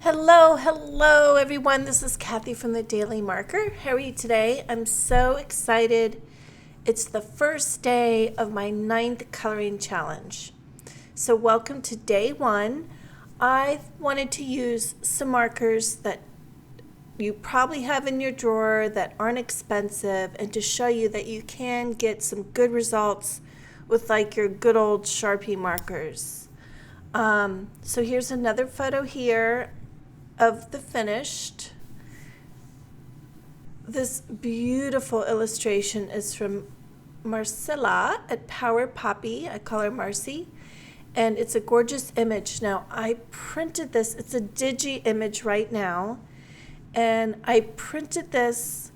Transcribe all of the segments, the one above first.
Hello everyone. This is Kathy from the Daily Marker. How are you today? I'm so excited. It's the first day of my 9th coloring challenge. So welcome to day 1. I wanted to use some markers that you probably have in your drawer that aren't expensive and to show you that you can get some good results with like your good old Sharpie markers. So here's another photo here of the finished. This beautiful illustration is from Marcella at Power Poppy. I call her Marcy, and it's a gorgeous image. Now I printed this. It's a digi image right now, and I printed this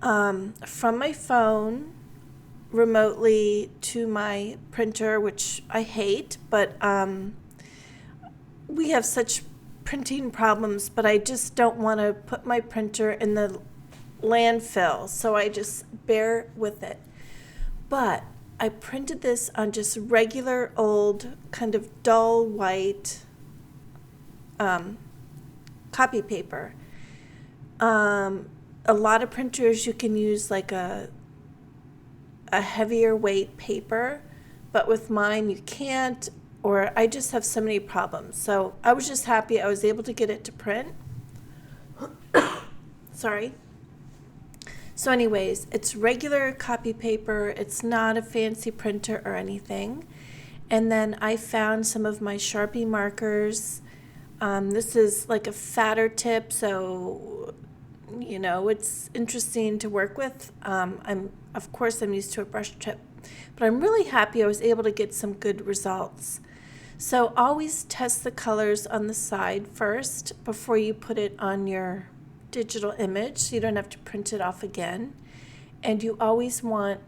from my phone remotely to my printer, which I hate, but we have such printing problems, but I just don't want to put my printer in the landfill, so I just bear with it. But I printed this on just regular old kind of dull white copy paper. A lot of printers you can use like a heavier weight paper, but with mine you can't, or I just have so many problems. So I was just happy I was able to get it to print. Sorry. So anyways, it's regular copy paper. It's not a fancy printer or anything. And then I found some of my Sharpie markers. This is like a fatter tip, so you know it's interesting to work with. Of course I'm used to a brush tip, but I'm really happy I was able to get some good results. So always test the colors on the side first before you put it on your digital image so you don't have to print it off again. And you always want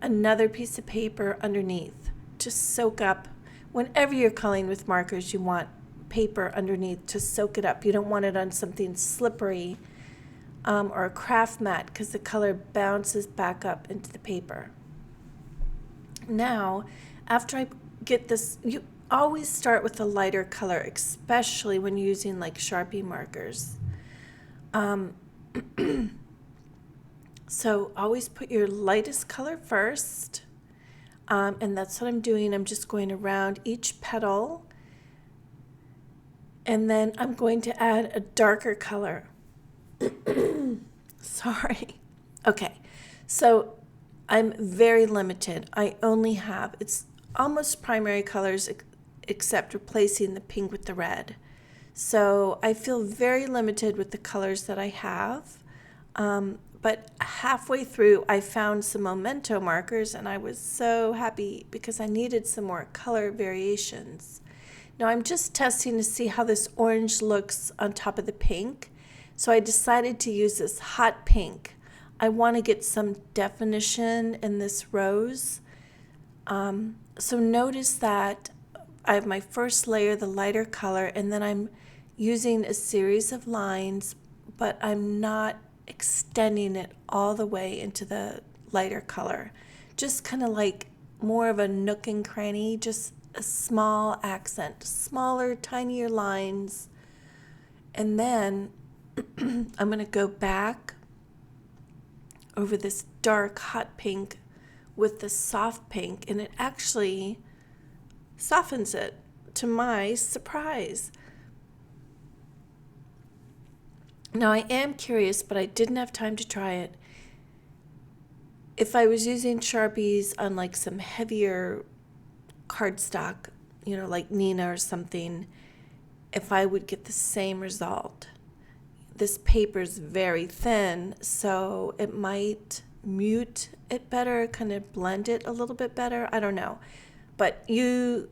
another piece of paper underneath to soak up. Whenever you're coloring with markers, you want paper underneath to soak it up. You don't want it on something slippery or a craft mat, because the color bounces back up into the paper. Now, after I get this, you always start with a lighter color, especially when using like Sharpie markers. So always put your lightest color first, and that's what I'm doing. I'm just going around each petal, and then I'm going to add a darker color. Sorry. Okay, so I'm very limited. I only have, it's almost primary colors except replacing the pink with the red. So I feel very limited with the colors that I have. But halfway through, I found some memento markers, and I was so happy because I needed some more color variations. Now I'm just testing to see how this orange looks on top of the pink. So I decided to use this hot pink. I want to get some definition in this rose. So notice that I have my first layer, the lighter color, and then I'm using a series of lines, but I'm not extending it all the way into the lighter color. Just kind of like more of a nook and cranny, just a small accent, smaller, tinier lines. And then I'm going to go back over this dark hot pink with the soft pink, and it actually softens it to my surprise. Now I am curious, but I didn't have time to try it. If I was using Sharpies on like some heavier cardstock, you know, like Nina or something, if I would get the same result. This paper's very thin, so it might mute it better, kind of blend it a little bit better. I don't know. But you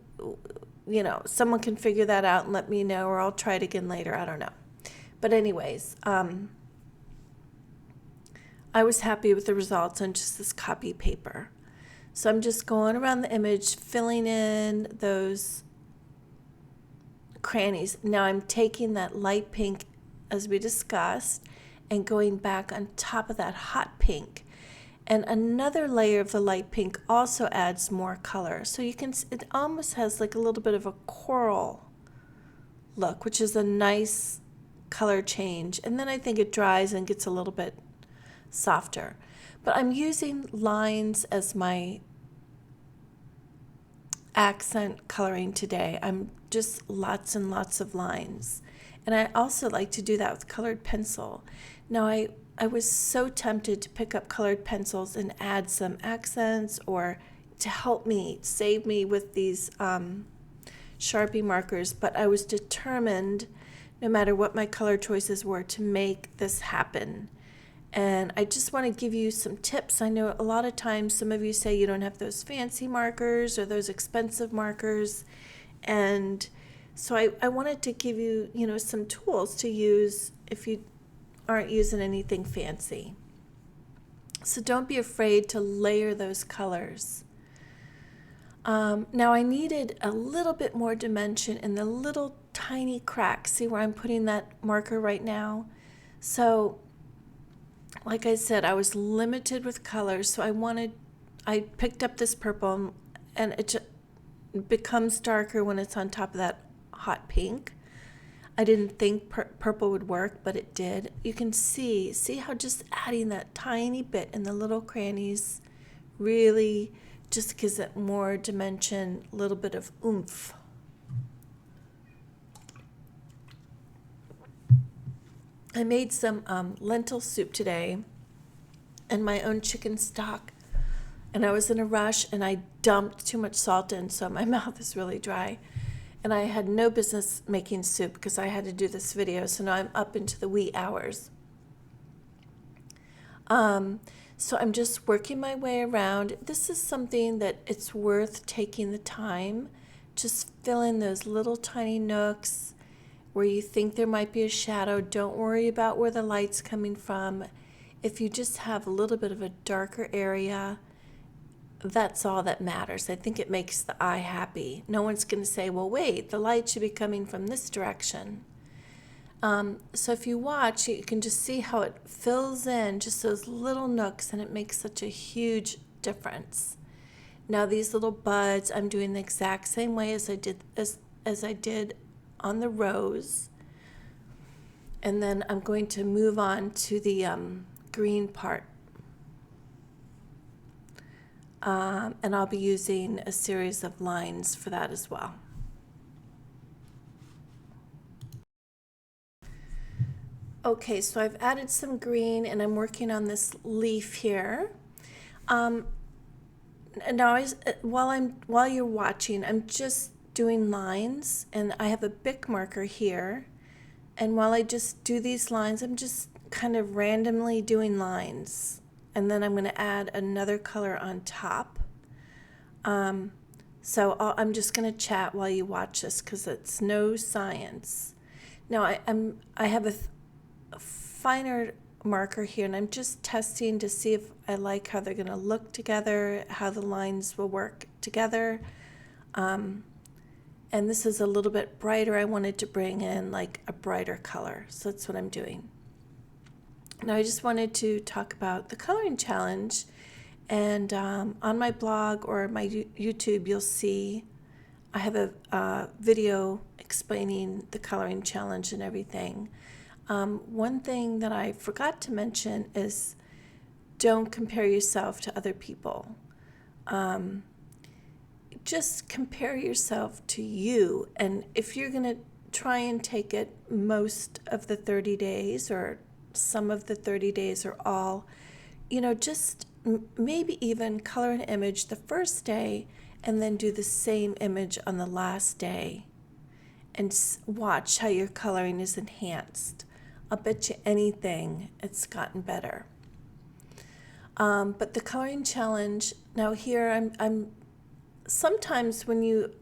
know, someone can figure that out and let me know, or I'll try it again later. I don't know. But anyways, I was happy with the results on just this copy paper. So I'm just going around the image, filling in those crannies. Now I'm taking that light pink, as we discussed, and going back on top of that hot pink. And another layer of the light pink also adds more color. So you can, it almost has like a little bit of a coral look, which is a nice color change. And then I think it dries and gets a little bit softer. But I'm using lines as my accent coloring today. I'm just lots and lots of lines. And I also like to do that with colored pencil. Now I was so tempted to pick up colored pencils and add some accents or to help me, save me with these Sharpie markers, but I was determined, no matter what my color choices were, to make this happen. And I just want to give you some tips. I know a lot of times some of you say you don't have those fancy markers or those expensive markers. And so I wanted to give you, some tools to use if you aren't using anything fancy. So don't be afraid to layer those colors. Now I needed a little bit more dimension in the little tiny cracks. See where I'm putting that marker right now? So like I said, I was limited with colors, so I picked up this purple, and it becomes darker when it's on top of that hot pink. I didn't think purple would work, but it did. You can see how just adding that tiny bit in the little crannies really just gives it more dimension, a little bit of oomph. I made some lentil soup today and my own chicken stock, and I was in a rush and I dumped too much salt in, so my mouth is really dry. And I had no business making soup because I had to do this video, so now I'm up into the wee hours. So I'm just working my way around. This is something that it's worth taking the time. Just fill in those little tiny nooks where you think there might be a shadow. Don't worry about where the light's coming from. If you just have a little bit of a darker area, that's all that matters. I think it makes the eye happy. No one's going to say, well, wait, the light should be coming from this direction. So if you watch, you can just see how it fills in just those little nooks, and it makes such a huge difference. Now these little buds, I'm doing the exact same way as I did on the rose. And then I'm going to move on to the green part. And I'll be using a series of lines for that as well. Okay, so I've added some green and I'm working on this leaf here. And now while you're watching, I'm just doing lines, and I have a Bic marker here. And while I just do these lines, I'm just kind of randomly doing lines. And then I'm going to add another color on top. So I'm just going to chat while you watch this because it's no science. Now I have a finer marker here, and I'm just testing to see if I like how they're going to look together, how the lines will work together. And this is a little bit brighter. I wanted to bring in like a brighter color, so that's what I'm doing. Now I just wanted to talk about the coloring challenge, and on my blog or my YouTube you'll see I have a video explaining the coloring challenge and everything. One thing that I forgot to mention is don't compare yourself to other people. Just compare yourself to you, and if you're going to try and take it most of the 30 days or some of the 30 days or all, just maybe even color an image the first day and then do the same image on the last day and watch how your coloring is enhanced. I'll bet you anything it's gotten better. But the coloring challenge, now here I'm sometimes when you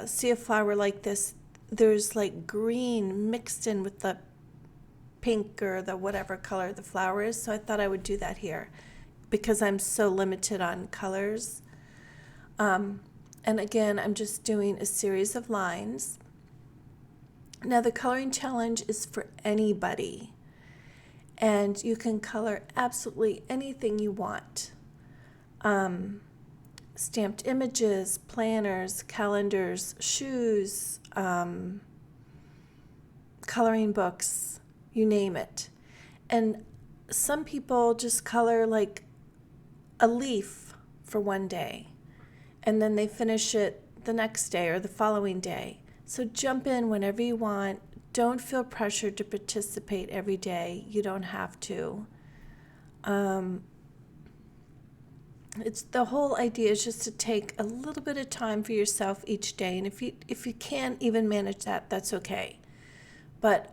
see a flower like this, there's like green mixed in with the pink or the whatever color the flower is. So I thought I would do that here because I'm so limited on colors. And again, I'm just doing a series of lines. Now the coloring challenge is for anybody, and you can color absolutely anything you want. Stamped images, planners, calendars, shoes, coloring books, you name it. And some people just color like a leaf for one day, and then they finish it the next day or the following day. So jump in whenever you want. Don't feel pressured to participate every day. You don't have to. It's the whole idea is just to take a little bit of time for yourself each day, and if you can't even manage that, that's okay. But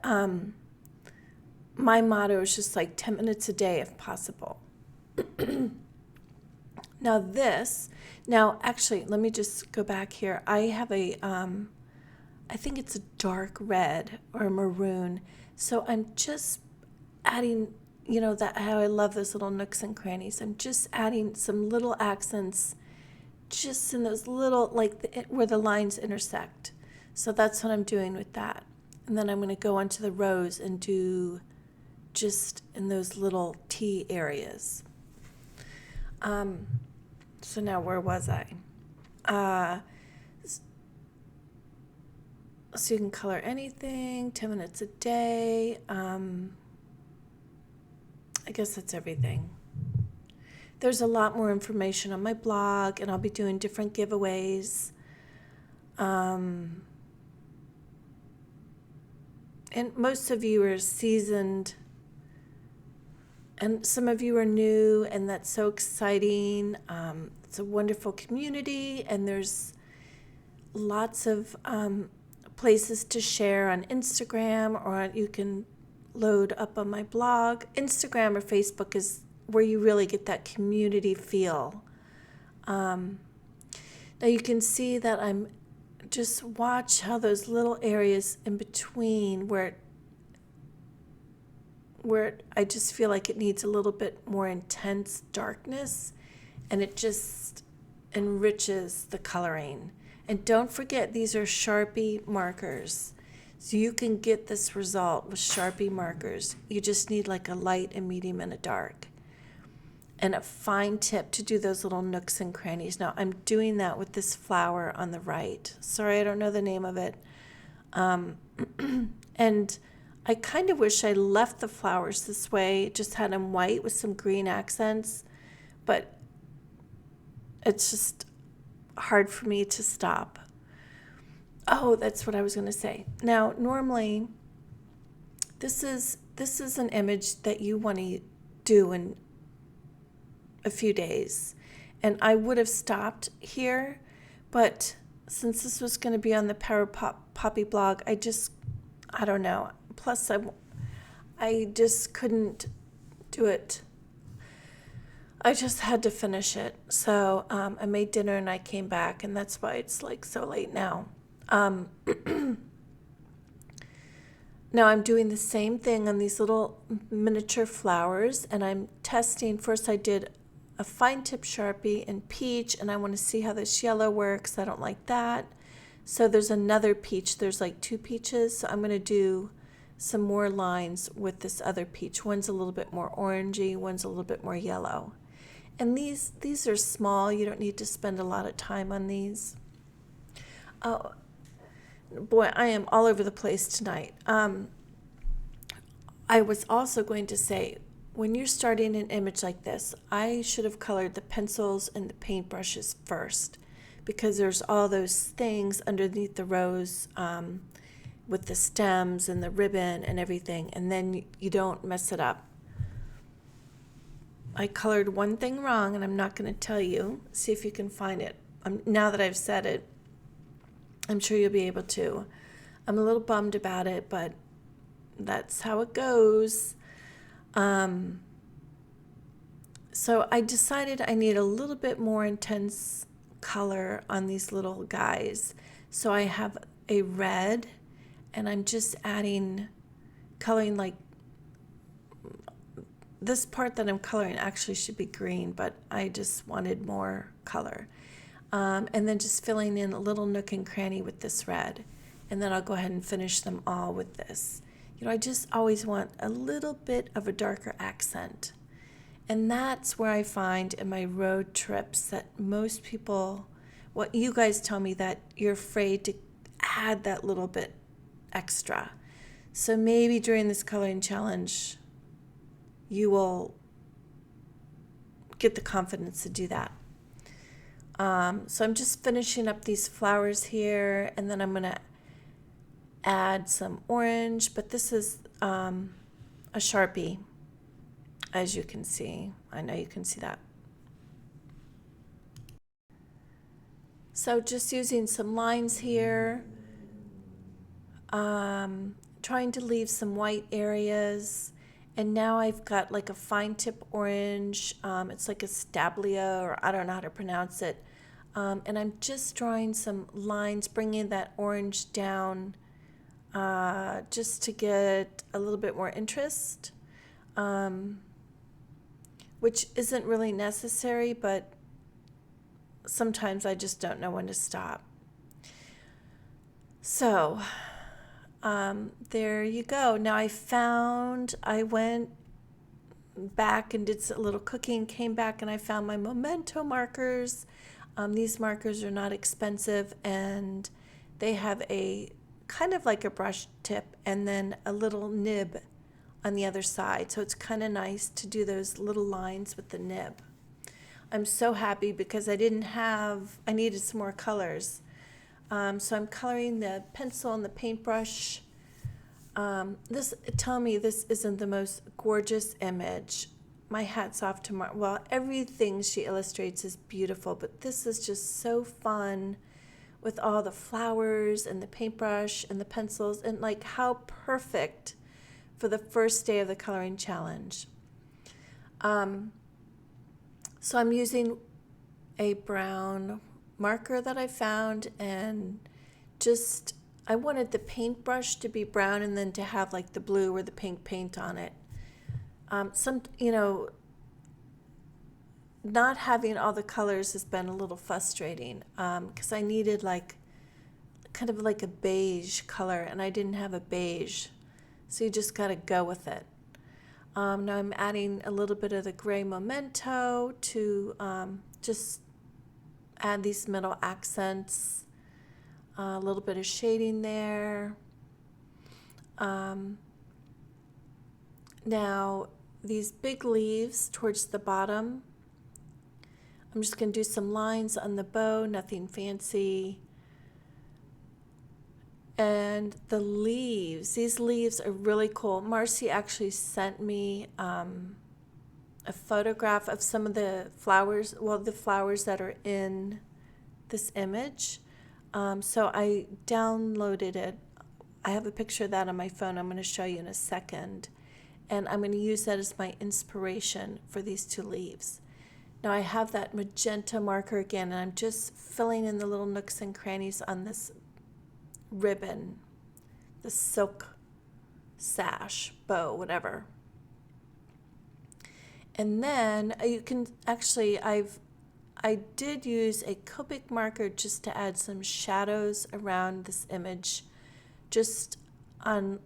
my motto is just like 10 minutes a day if possible. Now actually, let me just go back here. I have I think it's a dark red or maroon. So I'm just adding, that how I love those little nooks and crannies. I'm just adding some little accents just in those little, where the lines intersect. So that's what I'm doing with that. And then I'm going to go onto the rose and do just in those little T areas. So now where was I? So you can color anything, 10 minutes a day. I guess that's everything. There's a lot more information on my blog, and I'll be doing different giveaways. And most of you are seasoned, and some of you are new, and that's so exciting. It's a wonderful community, and there's lots of places to share on Instagram, or you can load up on my blog. Instagram or Facebook is where you really get that community feel. Now you can see that I'm just watch how those little areas in between where I just feel like it needs a little bit more intense darkness, and it just enriches the coloring. And don't forget, these are Sharpie markers. So you can get this result with Sharpie markers. You just need like a light, a medium, and a dark. And a fine tip to do those little nooks and crannies. Now I'm doing that with this flower on the right. Sorry, I don't know the name of it. And I kind of wish I left the flowers this way, just had them white with some green accents, but it's just hard for me to stop. Oh, that's what I was going to say. Now, normally, this is an image that you want to do in a few days, and I would have stopped here, but since this was going to be on the Power Poppy blog, I don't know. Plus, I just couldn't do it. I just had to finish it. So I made dinner and I came back, and that's why it's like so late now. Now I'm doing the same thing on these little miniature flowers, and I'm testing. First I did a fine tip Sharpie in peach, and I want to see how this yellow works. I don't like that. So there's another peach. There's like two peaches. So I'm going to do some more lines with this other peach. One's a little bit more orangey, one's a little bit more yellow. And these are small. You don't need to spend a lot of time on these. Oh, boy, I am all over the place tonight. I was also going to say, when you're starting an image like this, I should have colored the pencils and the paintbrushes first, because there's all those things underneath the rose with the stems and the ribbon and everything, and then you don't mess it up. I colored one thing wrong, and I'm not going to tell you. See if you can find it. Now that I've said it, I'm sure you'll be able to. I'm a little bummed about it, but that's how it goes. So I decided I need a little bit more intense color on these little guys. So I have a red, and I'm just coloring like this part that I'm coloring actually should be green, but I just wanted more color. And then just filling in a little nook and cranny with this red. And then I'll go ahead and finish them all with this. I just always want a little bit of a darker accent. And that's where I find in my road trips that most people, you guys tell me that you're afraid to add that little bit extra. So maybe during this coloring challenge, you will get the confidence to do that. So I'm just finishing up these flowers here, and then I'm going to add some orange, but this is a Sharpie, as you can see. I know you can see that. So just using some lines here, trying to leave some white areas. And now I've got like a fine tip orange. It's like a stablia, or I don't know how to pronounce it. And I'm just drawing some lines, bringing that orange down just to get a little bit more interest, which isn't really necessary, but sometimes I just don't know when to stop. So there you go. Now I went back and did a little cooking, came back and I found my memento markers. These markers are not expensive, and they have a kind of like a brush tip and then a little nib on the other side. So it's kind of nice to do those little lines with the nib. I'm so happy because I needed some more colors. So I'm coloring the pencil and the paintbrush. Tell me this isn't the most gorgeous image. My hat's off to well, everything she illustrates is beautiful, but this is just so fun with all the flowers and the paintbrush and the pencils, and like how perfect for the first day of the coloring challenge. So I'm using a brown marker that I found, and I wanted the paintbrush to be brown and then to have like the blue or the pink paint on it. Not having all the colors has been a little frustrating because I needed kind of like a beige color, and I didn't have a beige. So you just got to go with it. Now I'm adding a little bit of the gray memento to just add these middle accents, a little bit of shading there. Now these big leaves towards the bottom, I'm just going to do some lines on the bow, nothing fancy. And these leaves are really cool. Marcy actually sent me a photograph of some of the flowers, the flowers that are in this image. So I downloaded it. I have a picture of that on my phone. I'm going to show you in a second. And I'm going to use that as my inspiration for these two leaves. Now I have that magenta marker again, and I'm just filling in the little nooks and crannies on this ribbon, the silk sash, bow, whatever. And then you can actually, I did use a Copic marker just to add some shadows around this image, just on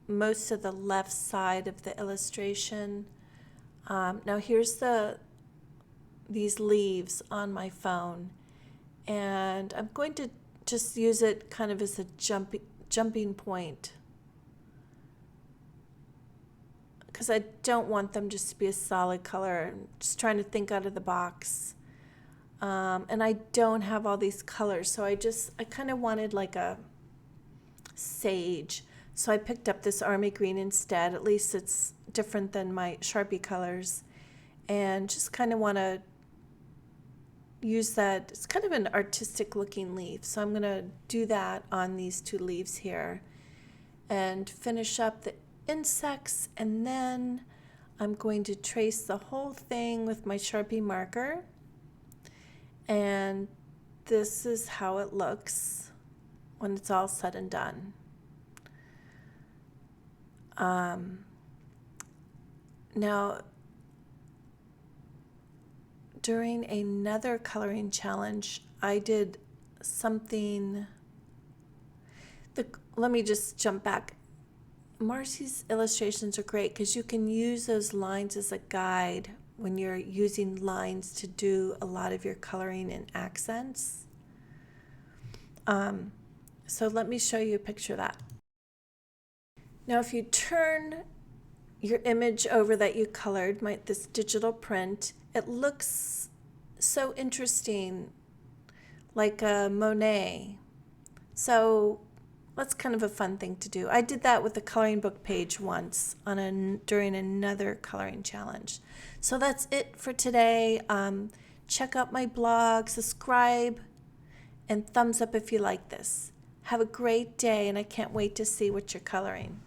most of the left side of the illustration. Now here's these leaves on my phone, and I'm going to just use it kind of as a jumping point, because I don't want them just to be a solid color. I'm just trying to think out of the box. And I don't have all these colors, so I kind of wanted like a sage. So I picked up this army green instead. At least it's different than my Sharpie colors. And just kind of want to use that. It's kind of an artistic looking leaf. So I'm going to do that on these two leaves here and finish up the insects. And then I'm going to trace the whole thing with my Sharpie marker. And this is how it looks when it's all said and done. Now, during another coloring challenge, I did something. Let me just jump back. Marcy's illustrations are great because you can use those lines as a guide when you're using lines to do a lot of your coloring and accents. So let me show you a picture of that. Now if you turn your image over that you colored, this digital print, it looks so interesting, like a Monet. So that's kind of a fun thing to do. I did that with the coloring book page once during another coloring challenge. So that's it for today. Check out my blog, subscribe, and thumbs up if you like this. Have a great day, and I can't wait to see what you're coloring.